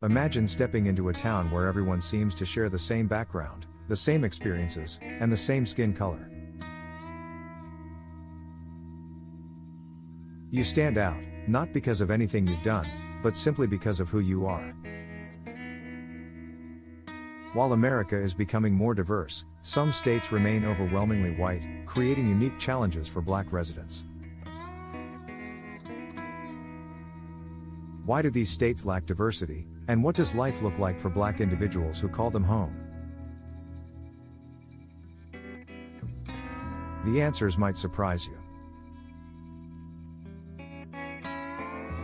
Imagine stepping into a town where everyone seems to share the same background, the same experiences, and the same skin color. You stand out, not because of anything you've done, but simply because of who you are. While America is becoming more diverse, some states remain overwhelmingly white, creating unique challenges for Black residents. Why do these states lack diversity, and what does life look like for Black individuals who call them home? The answers might surprise you.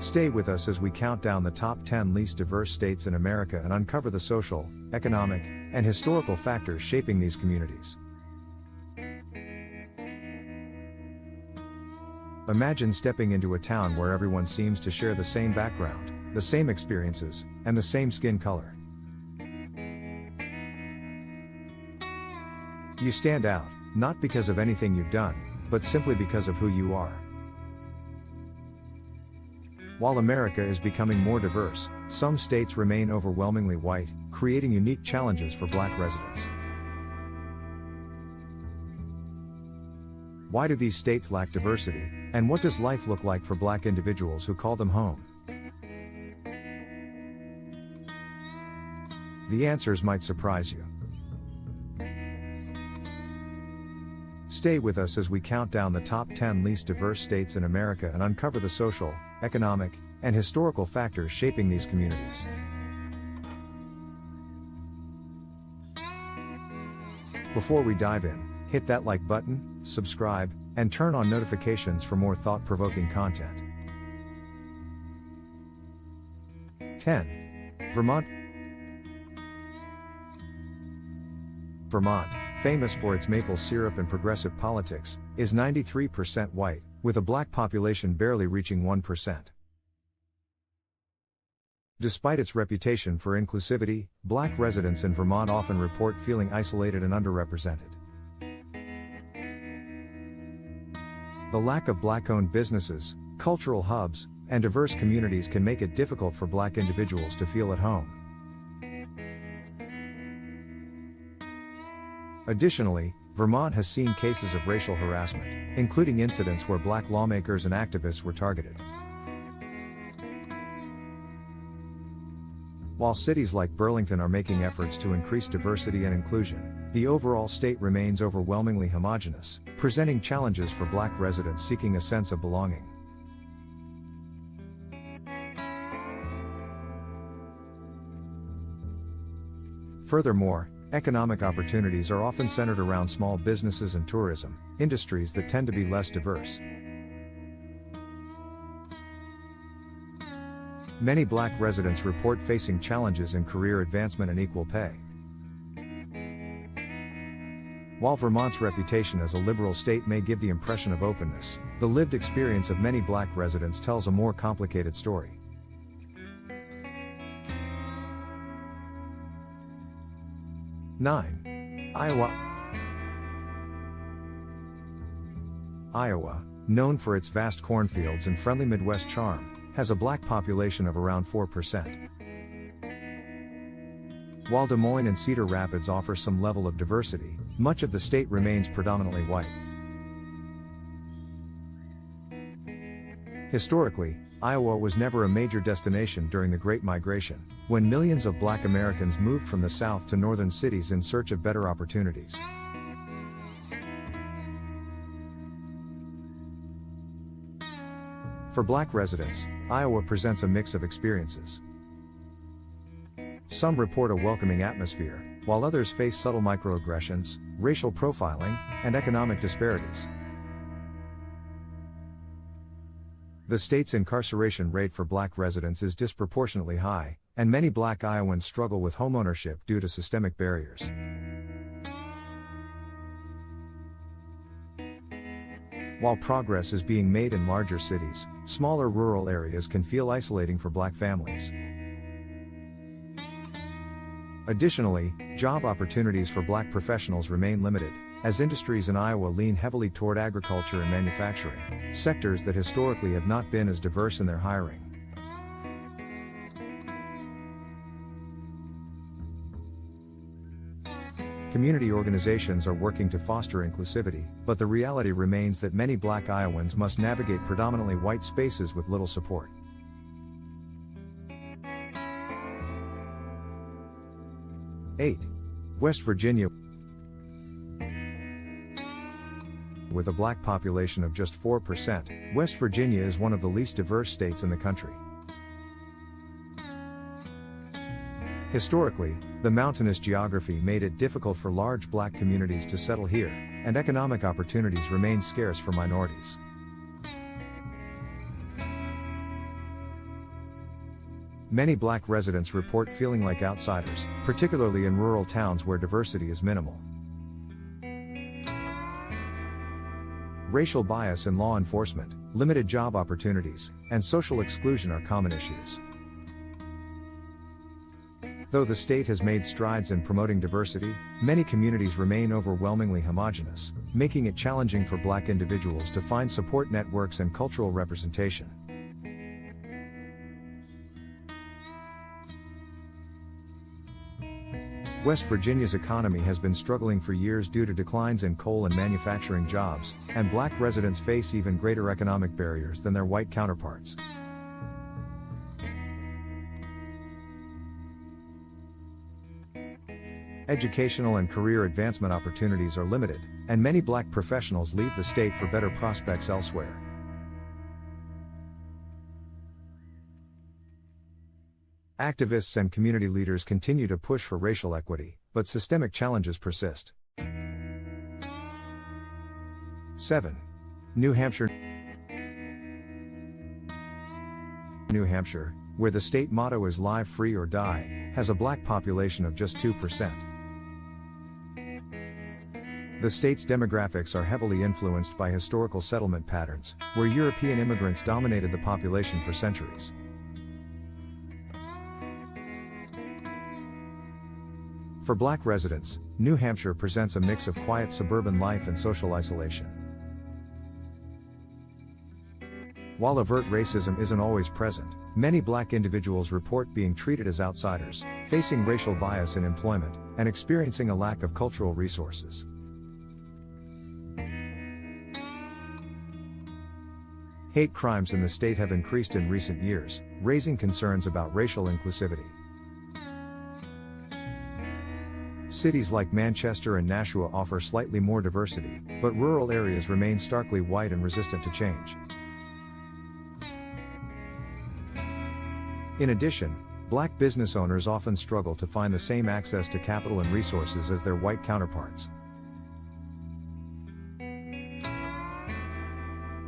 Stay with us as we count down the top 10 least diverse states in America and uncover the social, economic, and historical factors shaping these communities. Imagine stepping into a town where everyone seems to share the same background, the same experiences, and the same skin color. You stand out, not because of anything you've done, but simply because of who you are. While America is becoming more diverse, some states remain overwhelmingly white, creating unique challenges for Black residents. Why do these states lack diversity, and what does life look like for Black individuals who call them home? The answers might surprise you. Stay with us as we count down the top 10 least diverse states in America and uncover the social, economic, and historical factors shaping these communities. Before we dive in, hit that like button, subscribe, and turn on notifications for more thought-provoking content. 10. Vermont. Vermont, famous for its maple syrup and progressive politics, is 93% white, with a Black population barely reaching 1%. Despite its reputation for inclusivity, Black residents in Vermont often report feeling isolated and underrepresented. The lack of Black-owned businesses, cultural hubs, and diverse communities can make it difficult for Black individuals to feel at home. Additionally, Vermont has seen cases of racial harassment, including incidents where Black lawmakers and activists were targeted. While cities like Burlington are making efforts to increase diversity and inclusion, the overall state remains overwhelmingly homogeneous, presenting challenges for Black residents seeking a sense of belonging. Furthermore, economic opportunities are often centered around small businesses and tourism, industries that tend to be less diverse. Many Black residents report facing challenges in career advancement and equal pay. While Vermont's reputation as a liberal state may give the impression of openness, the lived experience of many Black residents tells a more complicated story. Iowa. Iowa, known for its vast cornfields and friendly Midwest charm, has a Black population of around 4%. While Des Moines and Cedar Rapids offer some level of diversity, much of the state remains predominantly white. Historically, Iowa was never a major destination during the Great Migration, when millions of Black Americans moved from the South to northern cities in search of better opportunities. For Black residents, Iowa presents a mix of experiences. Some report a welcoming atmosphere, while others face subtle microaggressions, racial profiling, and economic disparities. The state's incarceration rate for Black residents is disproportionately high, and many Black Iowans struggle with homeownership due to systemic barriers. While progress is being made in larger cities, smaller rural areas can feel isolating for Black families. Additionally, job opportunities for Black professionals remain limited, as industries in Iowa lean heavily toward agriculture and manufacturing, sectors that historically have not been as diverse in their hiring. Community organizations are working to foster inclusivity, but the reality remains that many Black Iowans must navigate predominantly white spaces with little support. West Virginia. With a Black population of just 4%, West Virginia is one of the least diverse states in the country. Historically, the mountainous geography made it difficult for large Black communities to settle here, and economic opportunities remain scarce for minorities. Many Black residents report feeling like outsiders, particularly in rural towns where diversity is minimal. Racial bias in law enforcement, limited job opportunities, and social exclusion are common issues. Though the state has made strides in promoting diversity, many communities remain overwhelmingly homogeneous, making it challenging for Black individuals to find support networks and cultural representation. West Virginia's economy has been struggling for years due to declines in coal and manufacturing jobs, and Black residents face even greater economic barriers than their white counterparts. Educational and career advancement opportunities are limited, and many Black professionals leave the state for better prospects elsewhere. Activists and community leaders continue to push for racial equity, but systemic challenges persist. 7. New Hampshire. New Hampshire, where the state motto is "Live Free or Die," has a Black population of just 2%. The state's demographics are heavily influenced by historical settlement patterns, where European immigrants dominated the population for centuries. For Black residents, New Hampshire presents a mix of quiet suburban life and social isolation. While overt racism isn't always present, many Black individuals report being treated as outsiders, facing racial bias in employment, and experiencing a lack of cultural resources. Hate crimes in the state have increased in recent years, raising concerns about racial inclusivity. Cities like Manchester and Nashua offer slightly more diversity, but rural areas remain starkly white and resistant to change. In addition, Black business owners often struggle to find the same access to capital and resources as their white counterparts.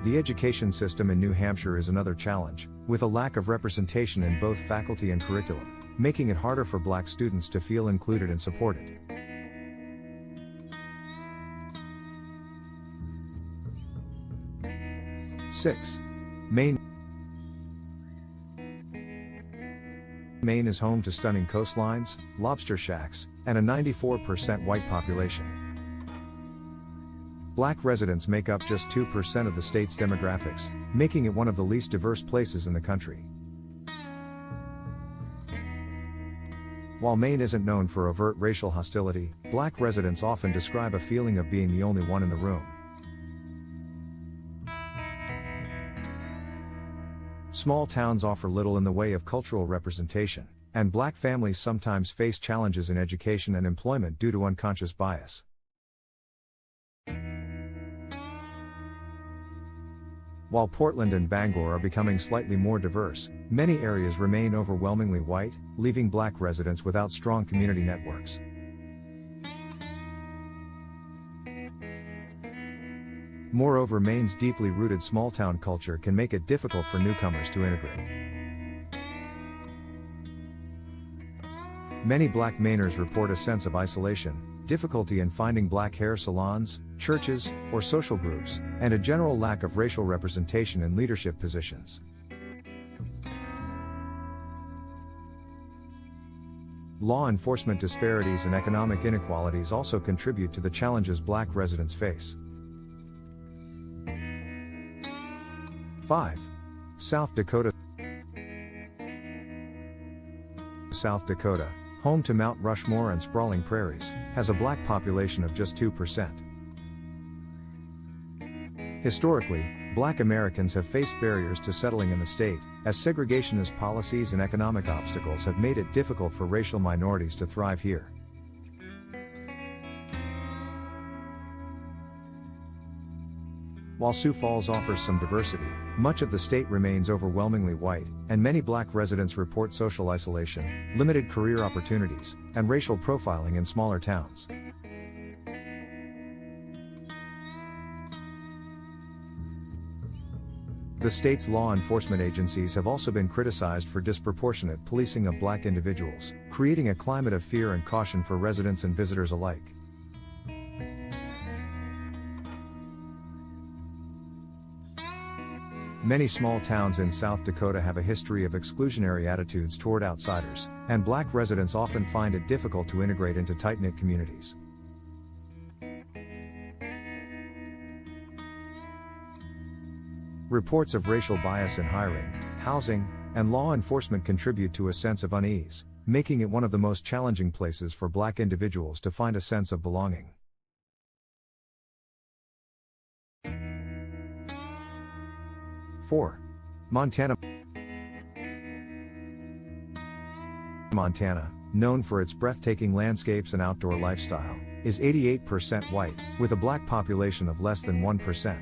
The education system in New Hampshire is another challenge, with a lack of representation in both faculty and curriculum, making it harder for Black students to feel included and supported. Maine. Maine is home to stunning coastlines, lobster shacks, and a 94% white population. Black residents make up just 2% of the state's demographics, making it one of the least diverse places in the country. While Maine isn't known for overt racial hostility, Black residents often describe a feeling of being the only one in the room. Small towns offer little in the way of cultural representation, and Black families sometimes face challenges in education and employment due to unconscious bias. While Portland and Bangor are becoming slightly more diverse, many areas remain overwhelmingly white, leaving Black residents without strong community networks. Moreover, Maine's deeply rooted small-town culture can make it difficult for newcomers to integrate. Many Black Mainers report a sense of isolation, difficulty in finding Black hair salons, churches, or social groups, and a general lack of racial representation in leadership positions. Law enforcement disparities and economic inequalities also contribute to the challenges Black residents face. 5. South Dakota. South Dakota, home to Mount Rushmore and sprawling prairies, has a black population of just 2%. Historically, Black Americans have faced barriers to settling in the state, as segregationist policies and economic obstacles have made it difficult for racial minorities to thrive here. While Sioux Falls offers some diversity, much of the state remains overwhelmingly white, and many Black residents report social isolation, limited career opportunities, and racial profiling in smaller towns. The state's law enforcement agencies have also been criticized for disproportionate policing of Black individuals, creating a climate of fear and caution for residents and visitors alike. Many small towns in South Dakota have a history of exclusionary attitudes toward outsiders, and Black residents often find it difficult to integrate into tight-knit communities. Reports of racial bias in hiring, housing, and law enforcement contribute to a sense of unease, making it one of the most challenging places for Black individuals to find a sense of belonging. Montana. Montana, known for its breathtaking landscapes and outdoor lifestyle, is 88% white, with a Black population of less than 1%.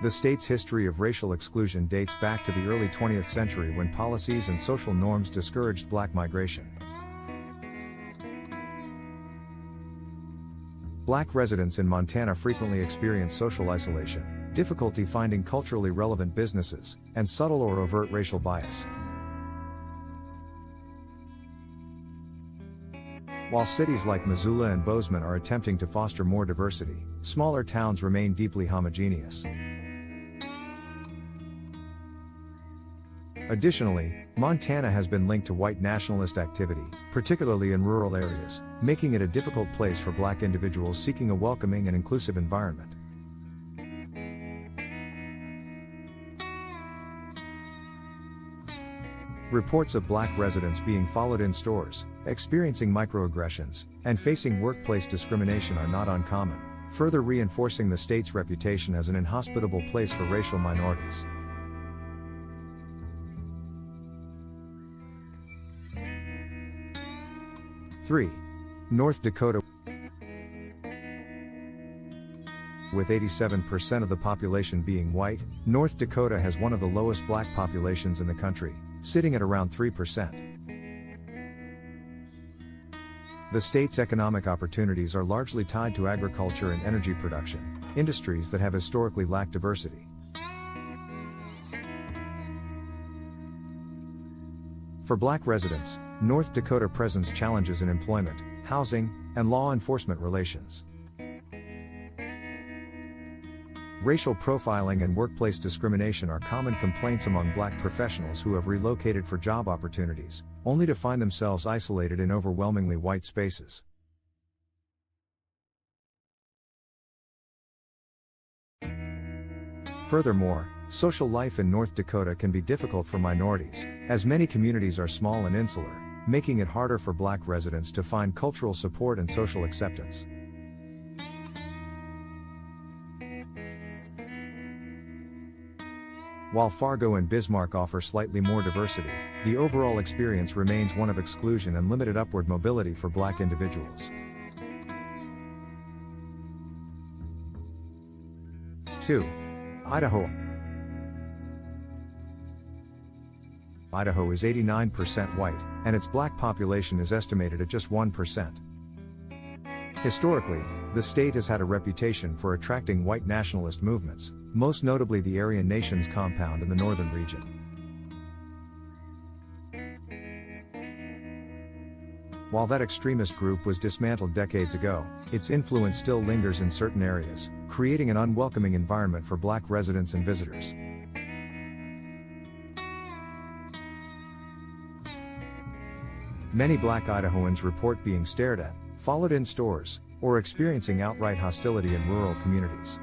The state's history of racial exclusion dates back to the early 20th century when policies and social norms discouraged Black migration. Black residents in Montana frequently experience social isolation, difficulty finding culturally relevant businesses, and subtle or overt racial bias. While cities like Missoula and Bozeman are attempting to foster more diversity, smaller towns remain deeply homogeneous. Additionally, Montana has been linked to white nationalist activity, particularly in rural areas, making it a difficult place for Black individuals seeking a welcoming and inclusive environment. Reports of Black residents being followed in stores, experiencing microaggressions, and facing workplace discrimination are not uncommon, further reinforcing the state's reputation as an inhospitable place for racial minorities. North Dakota. With 87% of the population being white, North Dakota has one of the lowest Black populations in the country, sitting at around 3%. The state's economic opportunities are largely tied to agriculture and energy production, industries that have historically lacked diversity. For Black residents, North Dakota presents challenges in employment, housing, and law enforcement relations. Racial profiling and workplace discrimination are common complaints among Black professionals who have relocated for job opportunities, only to find themselves isolated in overwhelmingly white spaces. Furthermore, social life in North Dakota can be difficult for minorities, as many communities are small and insular, making it harder for Black residents to find cultural support and social acceptance. While Fargo and Bismarck offer slightly more diversity, the overall experience remains one of exclusion and limited upward mobility for Black individuals. 2. Idaho. Idaho is 89% white, and its Black population is estimated at just 1%. Historically, the state has had a reputation for attracting white nationalist movements, most notably the Aryan Nations compound in the northern region. While that extremist group was dismantled decades ago, its influence still lingers in certain areas, creating an unwelcoming environment for Black residents and visitors. Many Black Idahoans report being stared at, followed in stores, or experiencing outright hostility in rural communities.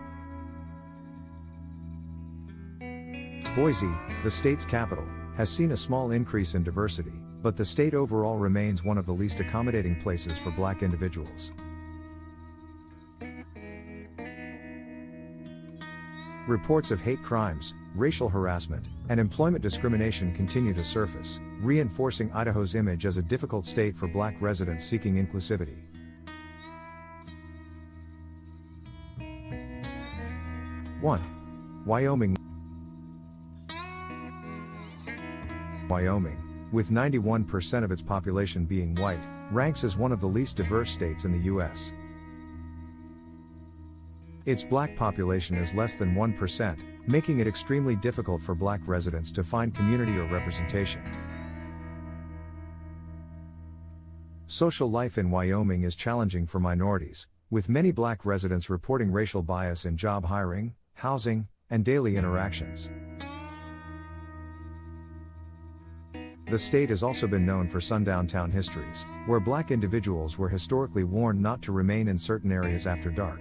Boise, the state's capital, has seen a small increase in diversity, but the state overall remains one of the least accommodating places for black individuals. Reports of hate crimes, racial harassment, and employment discrimination continue to surface, reinforcing Idaho's image as a difficult state for black residents seeking inclusivity. Wyoming. Wyoming, with 91% of its population being white, ranks as one of the least diverse states in the U.S. Its black population is less than 1%, making it extremely difficult for black residents to find community or representation. Social life in Wyoming is challenging for minorities, with many black residents reporting racial bias in job hiring, housing, and daily interactions. The state has also been known for sundown town histories, where black individuals were historically warned not to remain in certain areas after dark.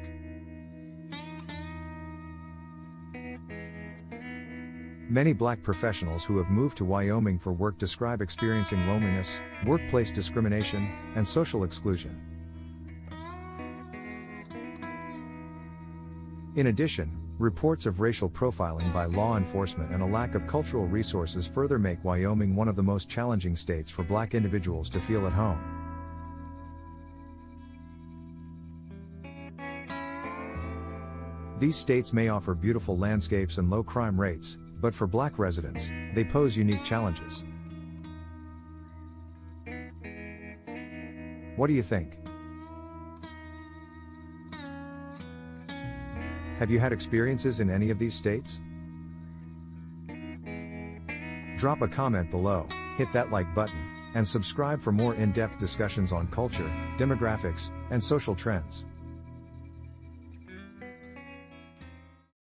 Many black professionals who have moved to Wyoming for work describe experiencing loneliness, workplace discrimination, and social exclusion. In addition, reports of racial profiling by law enforcement and a lack of cultural resources further make Wyoming one of the most challenging states for black individuals to feel at home. These states may offer beautiful landscapes and low crime rates, but for black residents, they pose unique challenges. What do you think? Have you had experiences in any of these states? Drop a comment below, hit that like button, and subscribe for more in-depth discussions on culture, demographics, and social trends.